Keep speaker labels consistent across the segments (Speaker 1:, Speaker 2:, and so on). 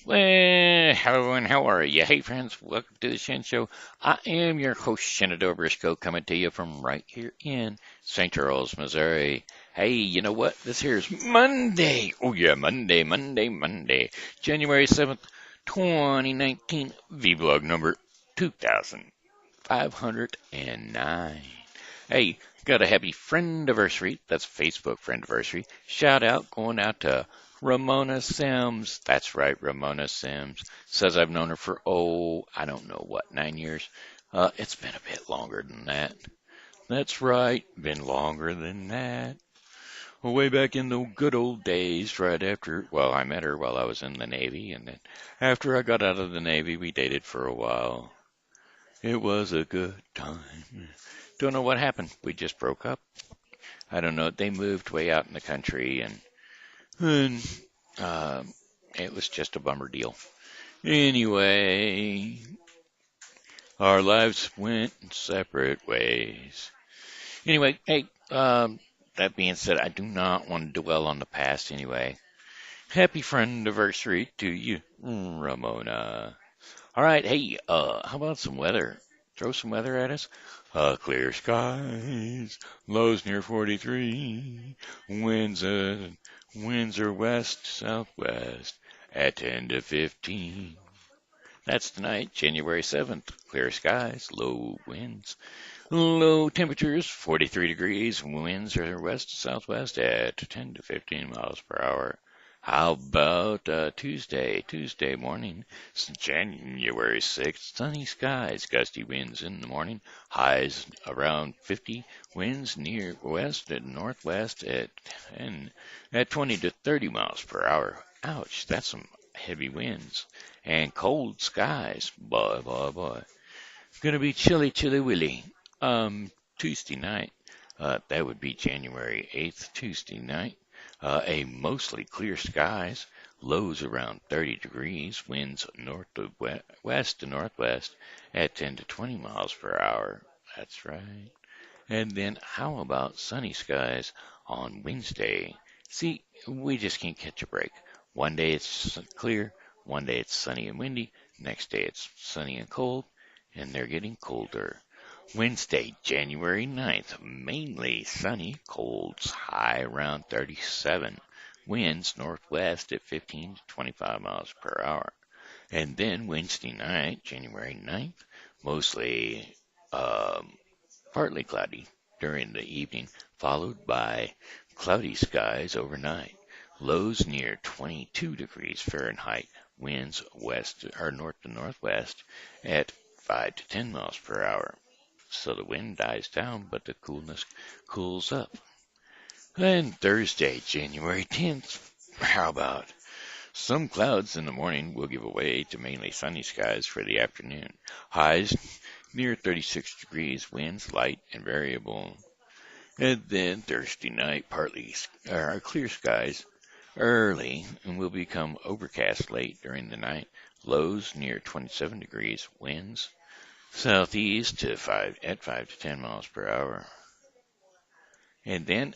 Speaker 1: Well, hello and how are you? Hey, friends, welcome to the Shin Show. I am your host, Shenandoah Briscoe, coming to you from right here in St. Charles, Missouri. Hey, you know what? This here's Monday. Oh, yeah, Monday. January 7th, 2019, vlog number 2509. Hey, got a happy friendiversary. That's Facebook friendiversary. Shout out going out to Ramona Sims. That's right, Ramona Sims. Says I've known her for, oh, I don't know what, 9 years? It's been a bit longer than that. That's right, been longer than that. Well, way back in the good old days, right after, well, I met her while I was in the Navy, and then after I got out of the Navy, we dated for a while. It was a good time. Don't know what happened. We just broke up. I don't know. They moved way out in the country, and uh, it was just a bummer deal. Anyway, our lives went separate ways. Anyway, hey, that being said, I do not want to dwell on the past anyway. Happy friend anniversary to you, Ramona. All right, hey, how about some weather? Throw some weather at us. Clear skies, lows near 43, winds are west southwest at 10 to 15. That's tonight, January 7th. Clear skies, low winds. Low temperatures 43 degrees, winds are west to southwest at 10 to 15 miles per hour. How about Tuesday morning, January 6th, sunny skies, gusty winds in the morning, highs around 50, winds near west and northwest at 20 to 30 miles per hour. Ouch, that's some heavy winds. And cold skies, boy. Gonna be chilly willy. Tuesday night, that would be January 8th, Tuesday night. A mostly clear skies, lows around 30 degrees, winds north to west to northwest at 10 to 20 miles per hour. That's right. And then how about sunny skies on Wednesday? See, we just can't catch a break. One day it's clear, one day it's sunny and windy, next day it's sunny and cold, and they're getting colder. Wednesday, January 9th, mainly sunny, colds, high around 37, winds northwest at 15 to 25 miles per hour. And then Wednesday night, January 9th, mostly partly cloudy during the evening, followed by cloudy skies overnight. Lows near 22 degrees Fahrenheit, winds west or north to northwest at 5 to 10 miles per hour. So the wind dies down, but the coolness cools up. Then Thursday, January 10th, how about some clouds in the morning will give way to mainly sunny skies for the afternoon. Highs near 36 degrees, winds light and variable. And then Thursday night, partly clear skies early and will become overcast late during the night. Lows near 27 degrees, winds southeast to 5 to 10 miles per hour. And then,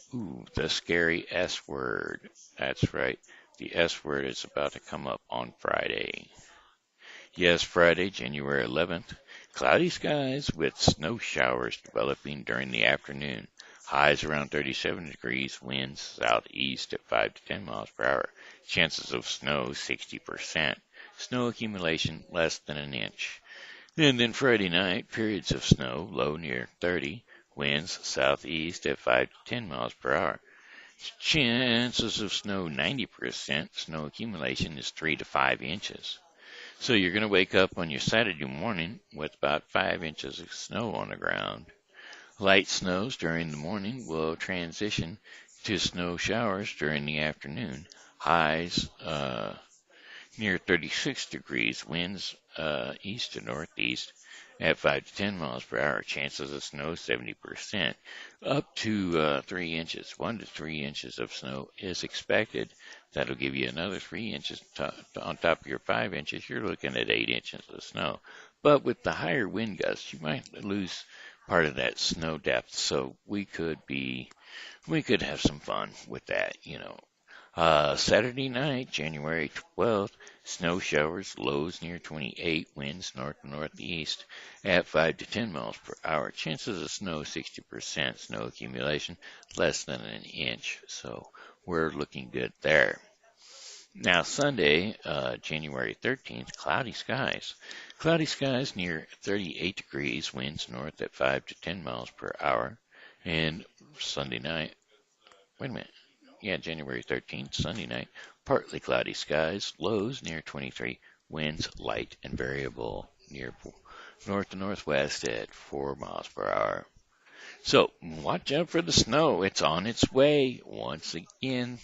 Speaker 1: the scary S word. That's right. The S word is about to come up on Friday. Yes, Friday, January 11th. Cloudy skies with snow showers developing during the afternoon. Highs around 37 degrees, winds southeast at 5 to 10 miles per hour. Chances of snow 60%. Snow accumulation less than an inch. And then Friday night, periods of snow, low near 30, winds southeast at 5 to 10 miles per hour. Chances of snow 90%, snow accumulation is 3 to 5 inches. So you're going to wake up on your Saturday morning with about 5 inches of snow on the ground. Light snows during the morning will transition to snow showers during the afternoon. Highs near 36 degrees, winds east to northeast at 5 to 10 miles per hour. Chances of snow 70%, up to 3 inches. 1 to 3 inches of snow is expected. That'll give you another 3 inches on top of your 5 inches. You're looking at 8 inches of snow. But with the higher wind gusts, you might lose part of that snow depth. So we could have some fun with that, Saturday night, January 12th, snow showers, lows near 28, winds north to northeast at 5 to 10 miles per hour. Chances of snow 60%, snow accumulation less than an inch. So we're looking good there. Now, Sunday, January 13th, cloudy skies. Cloudy skies near 38 degrees, winds north at 5 to 10 miles per hour. And Sunday night, wait a minute. Yeah, January 13th, Sunday night, partly cloudy skies, lows near 23, winds light and variable near north to northwest at 4 miles per hour. So, watch out for the snow. It's on its way once again.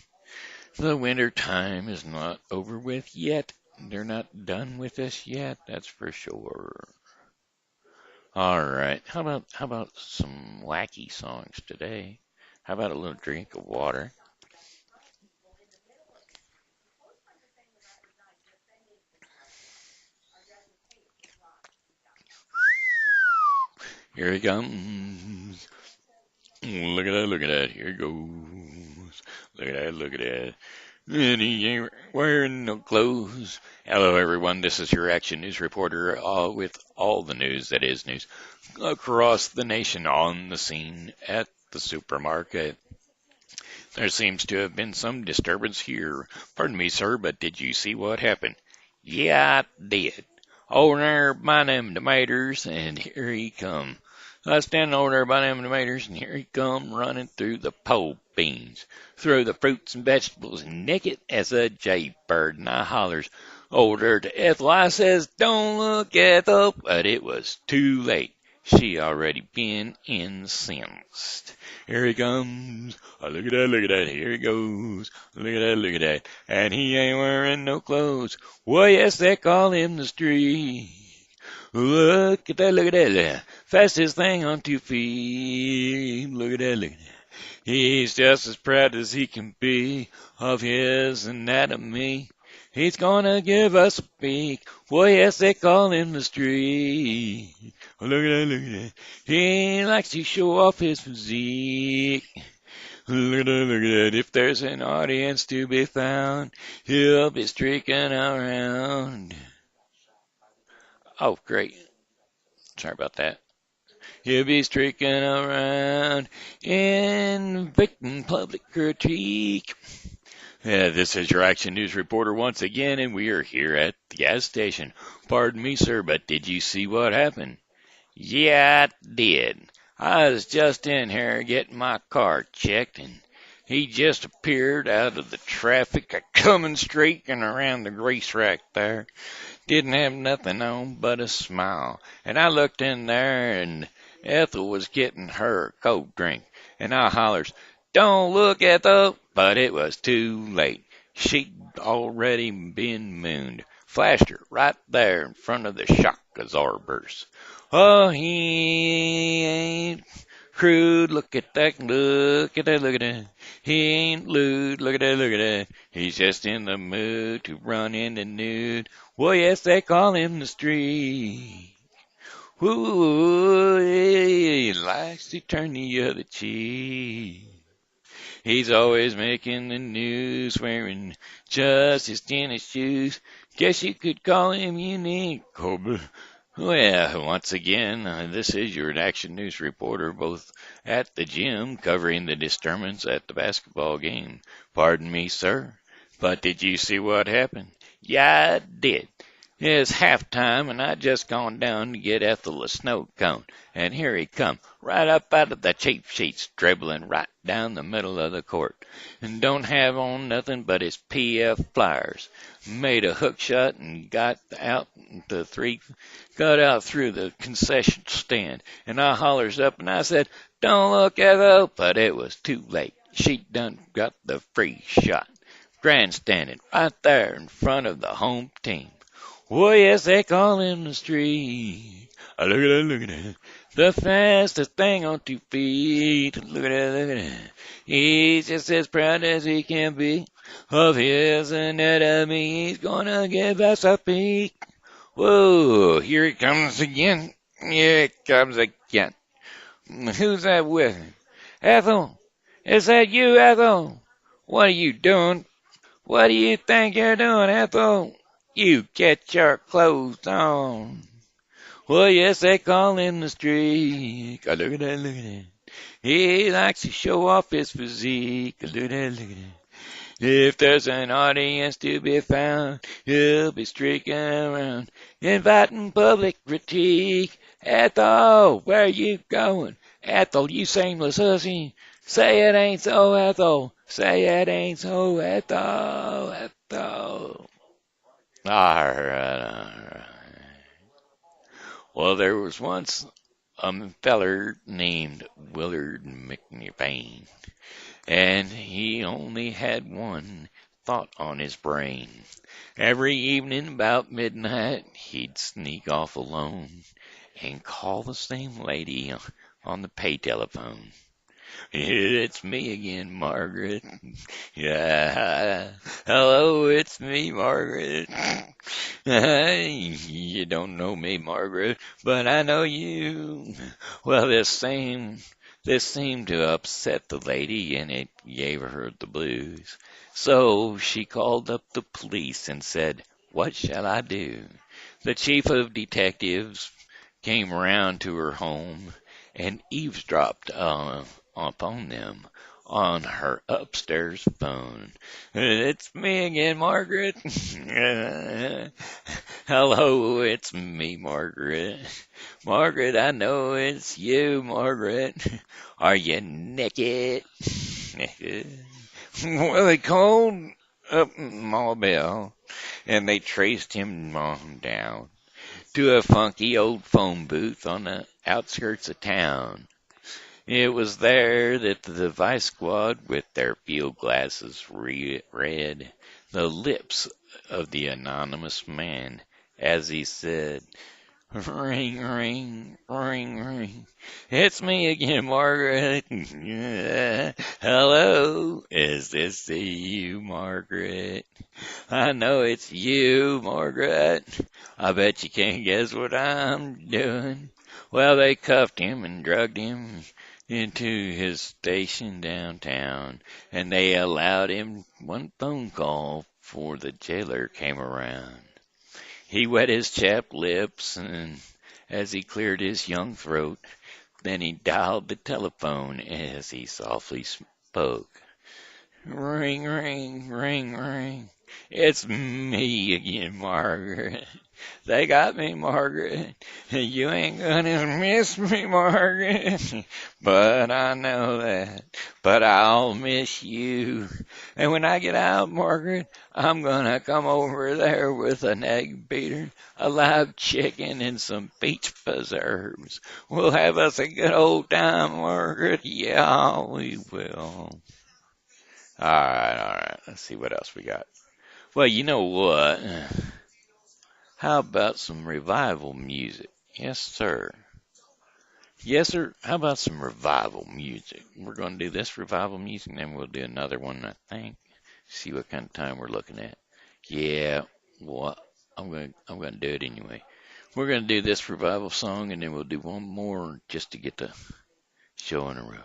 Speaker 1: The winter time is not over with yet. They're not done with us yet, that's for sure. All right. How about some wacky songs today? How about a little drink of water? Here he comes. Look at that, look at that. Here he goes. Look at that, look at that. And he ain't wearing no clothes. Hello, everyone. This is your Action News reporter with all the news that is news across the nation on the scene at the supermarket. There seems to have been some disturbance here. Pardon me, sir, but did you see what happened? Yeah, I did. Over there by them tomatoes, and here he come. I was standing over there by them tomatoes, and here he come running through the pole beans, through the fruits and vegetables, naked as a jaybird. And I hollers over there to Ethel. I says, "Don't look, Ethel," but it was too late. She already been incensed. Here he comes. Oh, look at that, look at that. Here he goes. Look at that, look at that. And he ain't wearing no clothes. Well, yes, they call him the streak. Look at that, look at that. Fastest thing on 2 feet. Look at that, look at that. He's just as proud as he can be of his anatomy. He's gonna give us a peek. Well, yes, they call him the streak. Oh, look at that, look at that. He likes to show off his physique. Look at that, look at that. If there's an audience to be found, he'll be streaking around. Oh, great. Sorry about that. He'll be streaking around, inflicting public critique. Yeah, this is your Action News reporter once again, and we are here at the gas station. Pardon me, sir, but did you see what happened? Yeah, I did. I was just in here getting my car checked, and he just appeared out of the traffic, a-coming streaking around the grease rack there. Didn't have nothing on but a smile. And I looked in there, and Ethel was getting her cold drink. And I hollers, "Don't look, Ethel," but it was too late. She'd already been mooned. Flashed her right there in front of the shock absorbers. Oh, he ain't crude. Look at that, look at that, look at that. He ain't lewd. Look at that, look at that. He's just in the mood to run in the nude. Well, yes, they call him the streak. Ooh, he likes to turn the other cheek. He's always making the news, wearing just his tennis shoes. Guess you could call him unique. Well, once again, this is your Action News reporter, both at the gym, covering the disturbance at the basketball game. Pardon me, sir, but did you see what happened? Yeah, I did. It's halftime, and I just gone down to get Ethel a snow cone, and here he come, right up out of the cheap sheets, dribbling right down the middle of the court, and don't have on nothing but his PF flyers. Made a hook shot and got out through the concession stand, and I hollers up and I said, "Don't look, Ethel," but it was too late. She done got the free shot, grandstanding right there in front of the home team. Oh, yes, they call him the streak. Oh, look at that, look at that. The fastest thing on 2 feet. Look at that, look at that. He's just as proud as he can be of his anatomy. He's gonna give us a peek. Whoa, here he comes again. Here he comes again. Who's that with him? Ethel? Is that you, Ethel? What are you doing? What do you think you're doing, Ethel? You get your clothes on. Well, yes, they call him the streak. Oh, look at that, look at that. He likes to show off his physique. Look at that, look at that. If there's an audience to be found, he'll be streaking around, inviting public critique. Ethel, where you going? Ethel, you shameless hussy. Say it ain't so, Ethel. Say it ain't so, Ethel. Ethel. All right. Well, there was once a feller named Willard McNevane, and he only had one thought on his brain. Every evening about midnight, he'd sneak off alone and call the same lady on the pay telephone. It's me again, Margaret. Yeah. Hello, it's me, Margaret. You don't know me, Margaret, but I know you. Well, this seemed to upset the lady, and it gave her the blues. So she called up the police and said, "What shall I do?" The chief of detectives came round to her home and eavesdropped upon them on her upstairs phone. It's me again, Margaret. Hello, it's me, Margaret. Margaret, I know it's you, Margaret. Are you naked? Well, they called up Ma Bell, and they traced him on down to a funky old phone booth on the outskirts of town. It was there that the Vice Squad, with their field glasses, read the lips of the anonymous man as he said, "Ring, ring, ring, ring. It's me again, Margaret. Hello, is this you, Margaret? I know it's you, Margaret. I bet you can't guess what I'm doing." Well, they cuffed him and drugged him into his station downtown, and they allowed him one phone call before the jailer came around. He wet his chapped lips and as he cleared his young throat, then he dialed the telephone as he softly spoke. Ring, ring, ring, ring. It's me again, Margaret. They got me, Margaret. You ain't gonna miss me, Margaret. But I know that. But I'll miss you. And when I get out, Margaret, I'm gonna come over there with an egg beater, a live chicken, and some peach preserves. We'll have us a good old time, Margaret. Yeah, we will. All right. Let's see what else we got. Well, you know what? How about some revival music? Yes, sir. Yes, sir. How about some revival music? We're going to do this revival music, and then we'll do another one, I think. See what kind of time we're looking at. Yeah, well, I'm going to do it anyway. We're going to do this revival song, and then we'll do one more just to get the show on the road.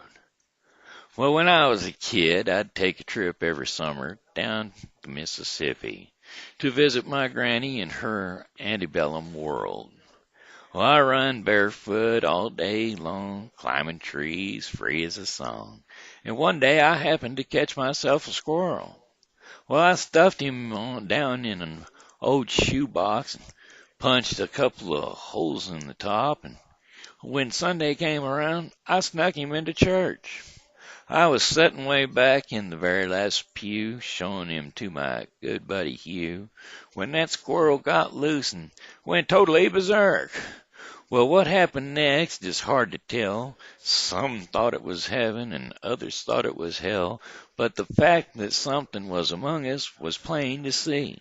Speaker 1: Well, when I was a kid, I'd take a trip every summer down to Mississippi to visit my granny in her antebellum world. Well, I run barefoot all day long, climbing trees, free as a song. And one day I happened to catch myself a squirrel. Well, I stuffed him down in an old shoebox and punched a couple of holes in the top. And when Sunday came around, I snuck him into church. I was sitting way back in the very last pew, showing him to my good buddy Hugh, when that squirrel got loose and went totally berserk. Well, what happened next is hard to tell. Some thought it was heaven and others thought it was hell, but the fact that something was among us was plain to see.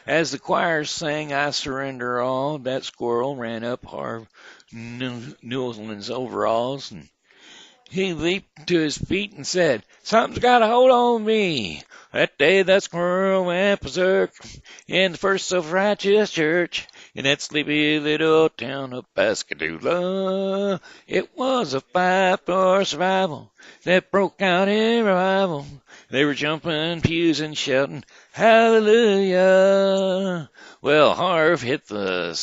Speaker 1: As the choir sang "I Surrender All," that squirrel ran up Harv Newland's overalls and he leaped to his feet and said, "Something's got a hold on me." That day that squirrel went berserk in the first self-righteous church in that sleepy little town of Pascagoula. It was a fight for survival that broke out in revival. They were jumping pews and shouting, Hallelujah. Well, Harv hit the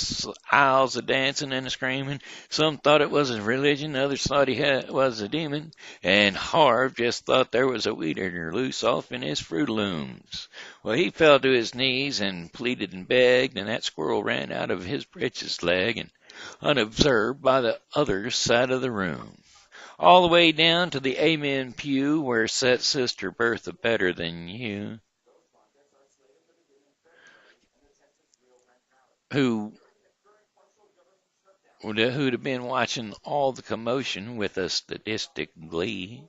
Speaker 1: aisles a dancing and a screaming. Some thought it was a religion, others thought was a demon, and Harv just thought there was a weed eater loose off in his Fruit Looms. Well, he fell to his knees and pleaded and begged, and that squirrel ran out of his breeches leg and unobserved by the other side of the room, all the way down to the Amen pew where sat Sister Bertha Better Than You, who who'd have been watching all the commotion with a sadistic glee.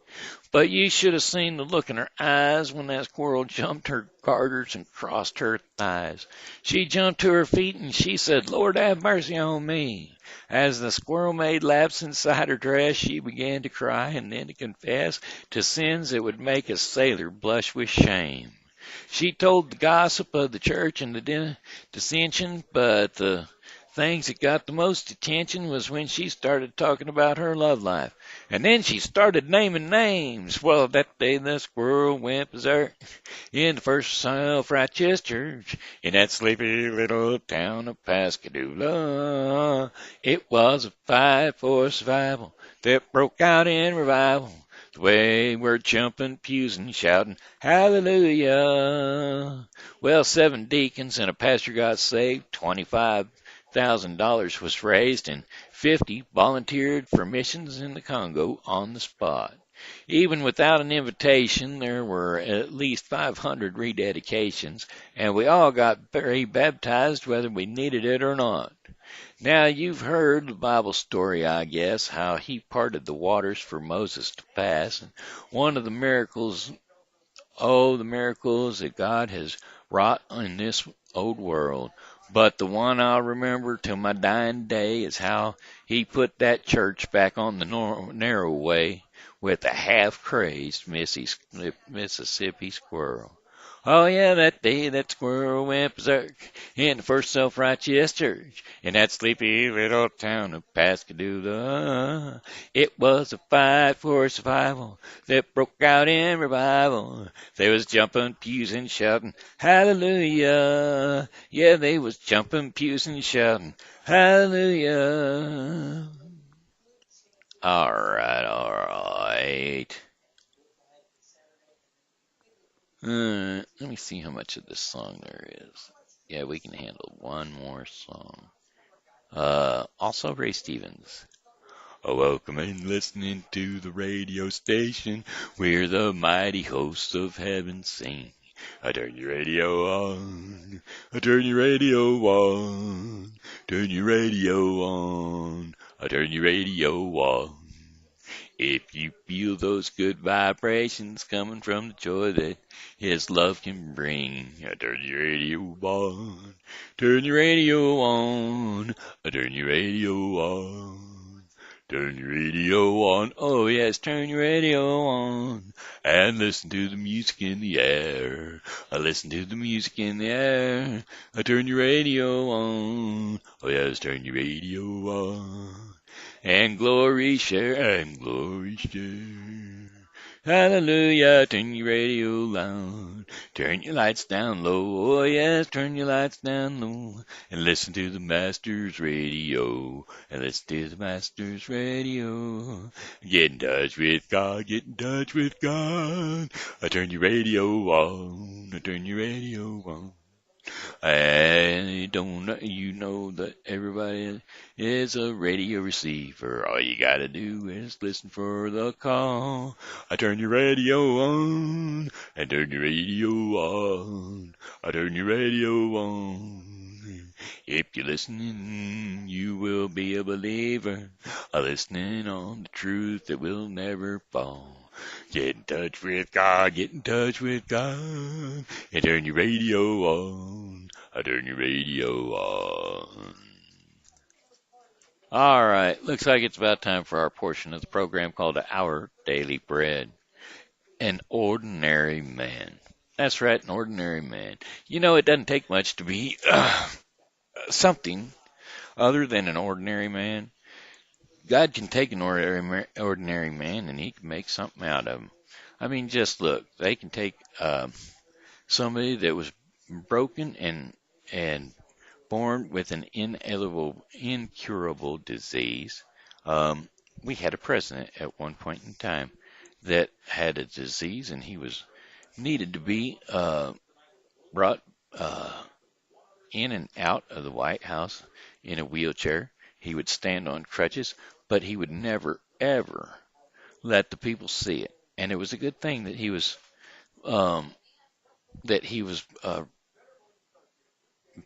Speaker 1: But you should have seen the look in her eyes when that squirrel jumped her garters and crossed her thighs. She jumped to her feet and she said, Lord have mercy on me. As the squirrel made laps inside her dress, she began to cry and then to confess to sins that would make a sailor blush with shame. She told the gossip of the church and the dissension, but the things that got the most attention was when she started talking about her love life. And then she started naming names. Well, that day the squirrel went berserk in the first self-righteous church in that sleepy little town of Pascagoula. It was a fight for survival that broke out in revival. The way we're jumping pews and shouting, Hallelujah. Well, 7 deacons and a pastor got saved, $25,000 was raised, and 50 volunteered for missions in the Congo on the spot. Even without an invitation, there were at least 500 rededications, and we all got rebaptized whether we needed it or not. Now, you've heard the Bible story, I guess, how he parted the waters for Moses to pass, and one of the miracles, the miracles that God has wrought in this old world. But the one I'll remember till my dying day is how he put that church back on the narrow way with a half-crazed Mississippi squirrel. Oh yeah, that day that squirrel went berserk in the first self-righteous church in that sleepy little town of Pascagoula. It was a fight for survival that broke out in revival. They was jumping pews and shouting, Hallelujah. Yeah, they was jumping pews and shouting, Hallelujah. All right, all right. Let me see how much of this song there is. Yeah, we can handle one more song. Also Ray Stevens. Welcome and listening to the radio station where the mighty hosts of heaven sing. Turn your radio on. Turn your radio on. Turn your radio on. Turn your radio on. If you feel those good vibrations coming from the joy that His love can bring, turn your radio on. Turn your radio on. Turn your radio on. Turn your radio on. Oh yes, turn your radio on. And listen to the music in the air. Listen to the music in the air. Turn your radio on. Oh yes, turn your radio on. And glory share, and glory share. Hallelujah, turn your radio loud. Turn your lights down low. Oh yes, turn your lights down low. And listen to the Master's radio. And listen to the Master's radio. Get in touch with God, get in touch with God. Turn your radio on. Turn your radio on. I don't you know that everybody is a radio receiver. All you gotta do is listen for the call. I turn your radio on. I turn your radio on. I turn your radio on. If you're listening, you will be a believer. Listening on the truth that will never fall. Get in touch with God, get in touch with God, and turn your radio on. I turn your radio on. All right, looks like it's about time for our portion of the program called Our Daily Bread. An ordinary man. That's right, an ordinary man. You know, it doesn't take much to be something other than an ordinary man. God can take an ordinary man and He can make something out of him. I mean, just look. They can take somebody that was broken and born with an incurable disease. Um, we had a president at one point in time that had a disease, and he was needed to be brought in and out of the White House in a wheelchair. He would stand on crutches, but he would never ever let the people see it. And it was a good thing um, that he was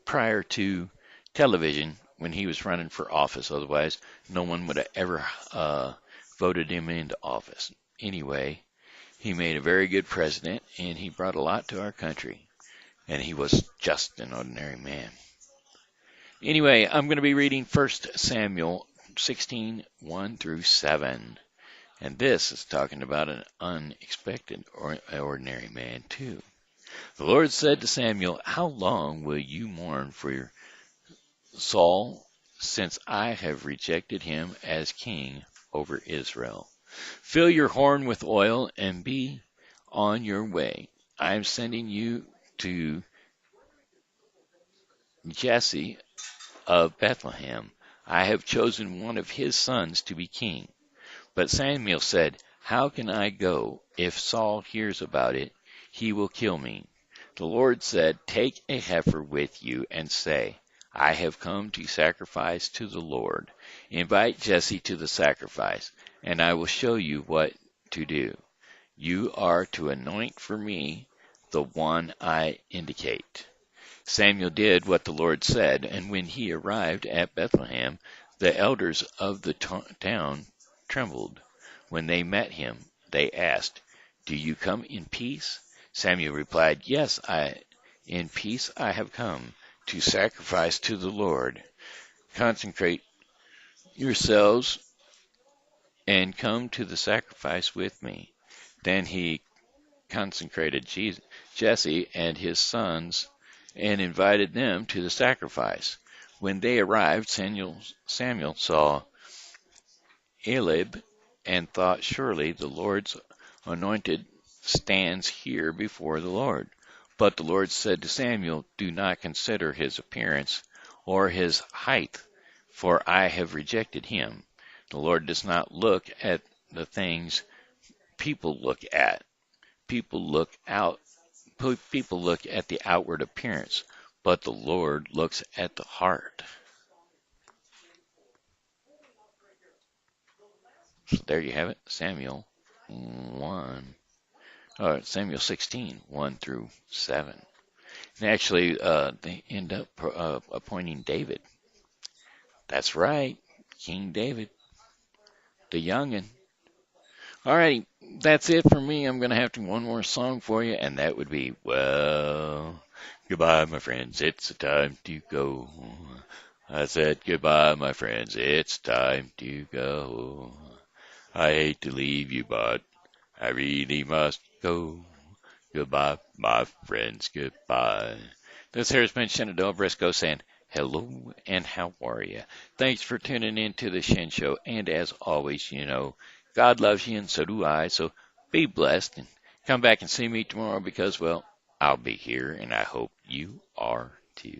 Speaker 1: prior to television when he was running for office. Otherwise, no one would have ever voted him into office. Anyway, he made a very good president, and he brought a lot to our country. And he was just an ordinary man. Anyway, I'm going to be reading 1 Samuel 16:1 through 7. And this is talking about an unexpected or ordinary man, too. The Lord said to Samuel, "How long will you mourn for Saul, since I have rejected him as king over Israel? Fill your horn with oil and be on your way. I am sending you to Jesse of Bethlehem. I have chosen one of his sons to be king." But Samuel said, "How can I go? If Saul hears about it, he will kill me." The Lord said, "Take a heifer with you and say, 'I have come to sacrifice to the Lord.' Invite Jesse to the sacrifice, and I will show you what to do. You are to anoint for me the one I indicate." Samuel did what the Lord said, and when he arrived at Bethlehem, the elders of the town trembled. When they met him, they asked, "Do you come in peace?" Samuel replied, "Yes, in peace I have come to sacrifice to the Lord. Consecrate yourselves and come to the sacrifice with me." Then he consecrated Jesse and his sons and invited them to the sacrifice. When they arrived, Samuel saw Eliab and thought, "Surely the Lord's anointed stands here before the Lord." But the Lord said to Samuel, "Do not consider his appearance or his height, for I have rejected him." The Lord does not look at the things people look at. People look out People look at the outward appearance, but the Lord looks at the heart. So there you have it, Samuel 16, 1 through 7. And actually, they end up appointing David. That's right, King David, the youngin'. All righty, that's it for me. I'm going to have to one more song for you, and that would be, "Well, goodbye, my friends, it's time to go." I said, "Goodbye, my friends, it's time to go. I hate to leave you, but I really must go. Goodbye, my friends, goodbye." This here has been Shenandoah Briscoe saying hello and how are you? Thanks for tuning in to the Shen Show. And as always, God loves you and so do I. So be blessed and come back and see me tomorrow because, well, I'll be here and I hope you are too.